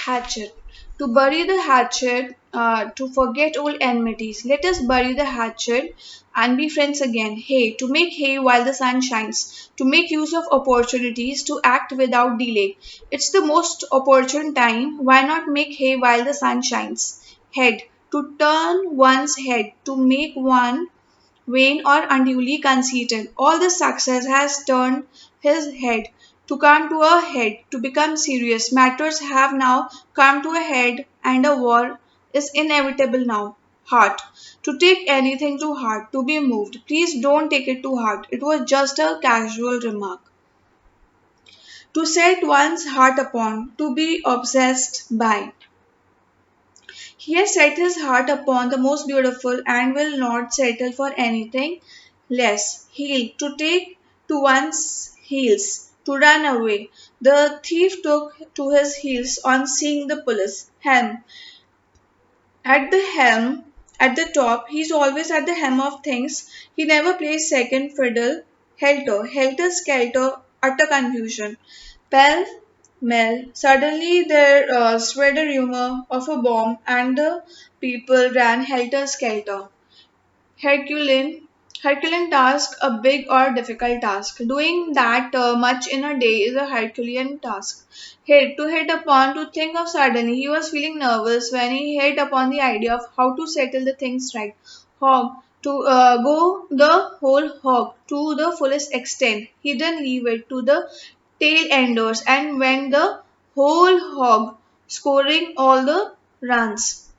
hatchet. To bury the hatchet, to forget old enmities. Let us bury the hatchet and be friends again. Hey, to make hay while the sun shines. To make use of opportunities, to act without delay. It's the most opportune time. Why not make hay while the sun shines? Head. To turn one's head. To make one vain or unduly conceited. All the success has turned his head. To come to a head, to become serious. Matters have now come to a head and a war is inevitable now. Heart. To take anything to heart, to be moved. Please don't take it to heart. It was just a casual remark. To set one's heart upon, to be obsessed by. He has set his heart upon the most beautiful and will not settle for anything less. Heel. To take to one's heels. To run away. The thief took to his heels on seeing the police. Helm. Helm, at the top, he's always at the helm of things. He never plays second fiddle. Helter. Helter skelter. Utter confusion. Pell mell, suddenly there spread a rumor of a bomb, and the people ran helter skelter. Herculean, Herculean task, a big or difficult task. Doing that much in a day is a Herculean task. Hit upon, to think of suddenly. He was feeling nervous when he hit upon the idea of how to settle the things right. Hog, to go the whole hog to the fullest extent. He didn't leave it to the tail enders and went the whole hog, scoring all the runs.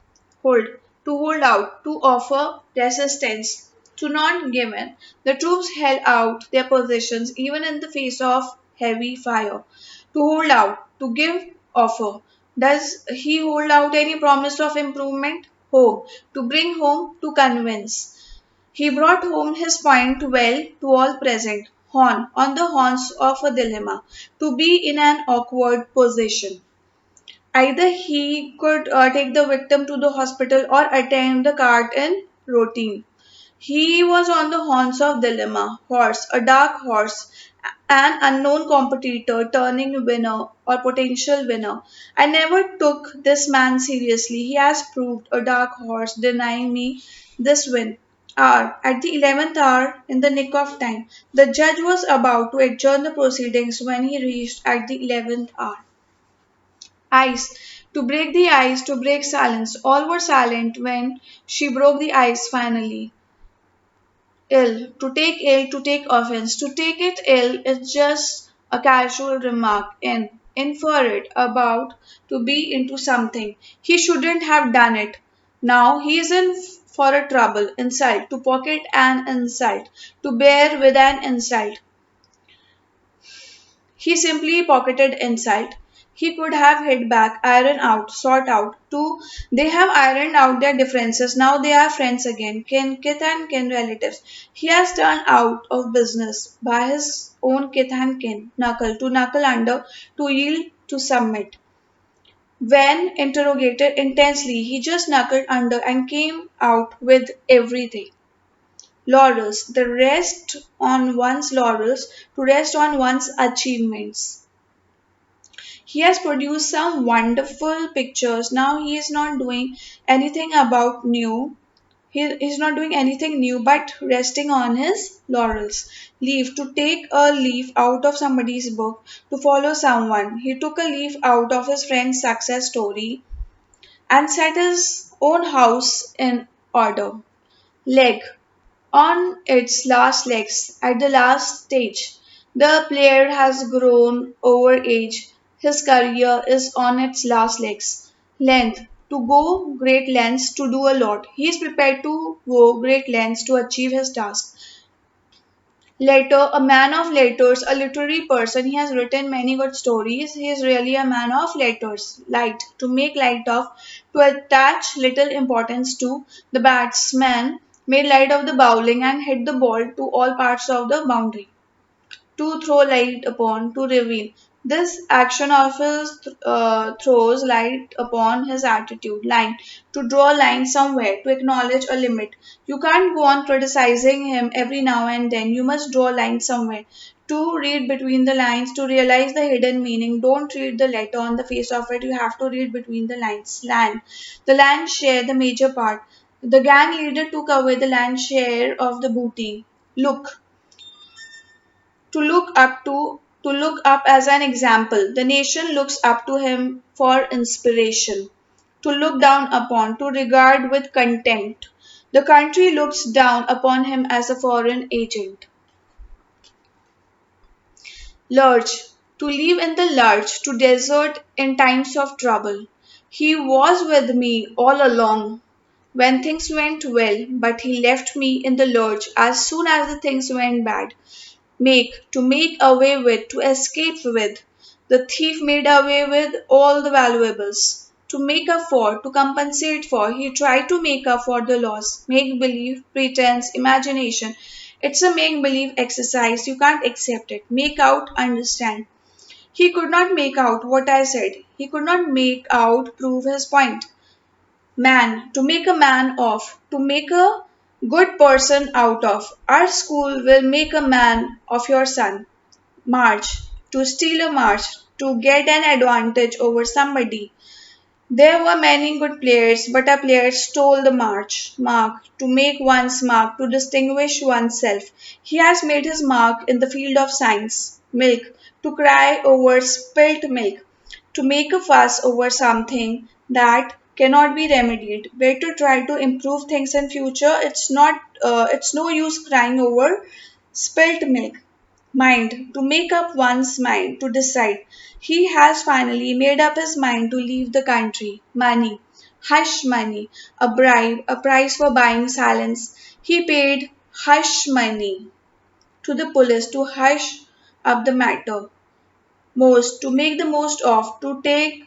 Hold, to hold out, to offer resistance, to not give in. The troops held out their positions even in the face of heavy fire. To hold out, to give offer. Does he hold out any promise of improvement? Home, to bring home, to convince. He brought home his point well to all present. Horn, on the horns of a dilemma, to be in an awkward position. Either he could take the victim to the hospital or attend the cart in routine. He was on the horns of dilemma. Horse, a dark horse, an unknown competitor turning winner or potential winner. I never took this man seriously. He has proved a dark horse, denying me this win. Hour. At the 11th hour, in the nick of time, the judge was about to adjourn the proceedings when he reached at the 11th hour. Ice. To break the ice, to break silence. All were silent when she broke the ice finally. Ill. To take offense. To take it ill is just a casual remark. Infer it, about, to be into something. He shouldn't have done it. Now he is in for a trouble. Insult. To pocket an insult. To bear with an insult. He simply pocketed insult. He could have hit back, iron out, sort out. Too, they have ironed out their differences. Now they are friends again, kith and kin relatives. He has turned out of business by his own kith and kin. Knuckle, to knuckle under, to yield, to submit. When interrogated intensely, he just knuckled under and came out with everything. Laurels, the rest on one's laurels, to rest on one's achievements. He has produced some wonderful pictures. Now he is not doing anything about new. He is not doing anything new but resting on his laurels. Leaf, to take a leaf out of somebody's book, to follow someone. He took a leaf out of his friend's success story and set his own house in order. Leg, on its last legs, at the last stage. The player has grown over age. His career is on its last legs. Length, to go great lengths to do a lot. He is prepared to go great lengths to achieve his task. Letter, a man of letters, a literary person. He has written many good stories. He is really a man of letters. Light, to make light of, to attach little importance to. The batsman made light of the bowling and hit the ball to all parts of the boundary. To throw light upon, to reveal. This action of his throws light upon his attitude. Line. To draw a line somewhere, to acknowledge a limit. You can't go on criticizing him every now and then. You must draw a line somewhere. To read between the lines, to realize the hidden meaning. Don't read the letter on the face of it. You have to read between the lines. Land. The land share the major part. The gang leader took away the land share of the booty. Look. To look up as an example. The nation looks up to him for inspiration. To look down upon, to regard with contempt. The country looks down upon him as a foreign agent. Lurch. To live in the lurch, to desert in times of trouble. He was with me all along when things went well, but he left me in the lurch as soon as the things went bad. To make away with, to escape with. The thief made away with all the valuables. To make up for, to compensate for, he tried to make up for the loss. Make believe, pretense, imagination. It's a make believe exercise. You can't accept it. Make out, understand. He could not make out what I said. He could not make out prove his point. Man, to make a man of, to make a good person out of. Our school will make a man of your son. March, to steal a march, to get an advantage over somebody. There were many good players, but a player stole the march. Mark, to make one's mark, to distinguish oneself. He has made his mark in the field of science. Milk, to cry over spilt milk. To make a fuss over something that cannot be remedied. Better try to improve things in future. It's no use crying over spilt milk. Mind, to make up one's mind, to decide. He has finally made up his mind to leave the country. Money, hush money, a bribe, a price for buying silence. He paid hush money to the police to hush up the matter. Most, to make the most of, to take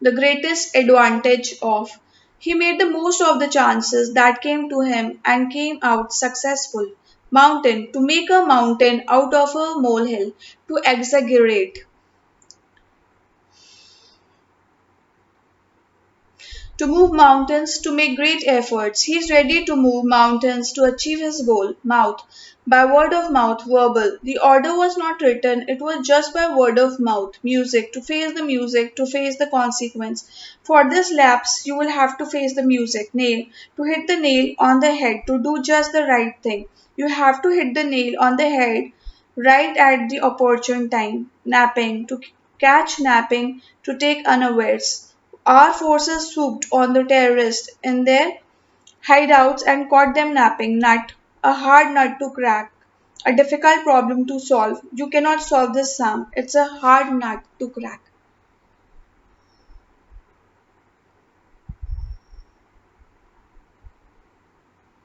the greatest advantage of. He made the most of the chances that came to him and came out successful. Mountain, to make a mountain out of a molehill, to exaggerate. To move mountains, to make great efforts. He is ready to move mountains to achieve his goal. Mouth. By word of mouth, verbal. The order was not written, it was just by word of mouth. Music. To face the music, to face the consequence. For this lapse, you will have to face the music. Nail. To hit the nail on the head, to do just the right thing. You have to hit the nail on the head right at the opportune time. Napping. To catch napping, to take unawares. Our forces swooped on the terrorists in their hideouts and caught them napping. Nut, a hard nut to crack, a difficult problem to solve. You cannot solve this, Sam. It's a hard nut to crack.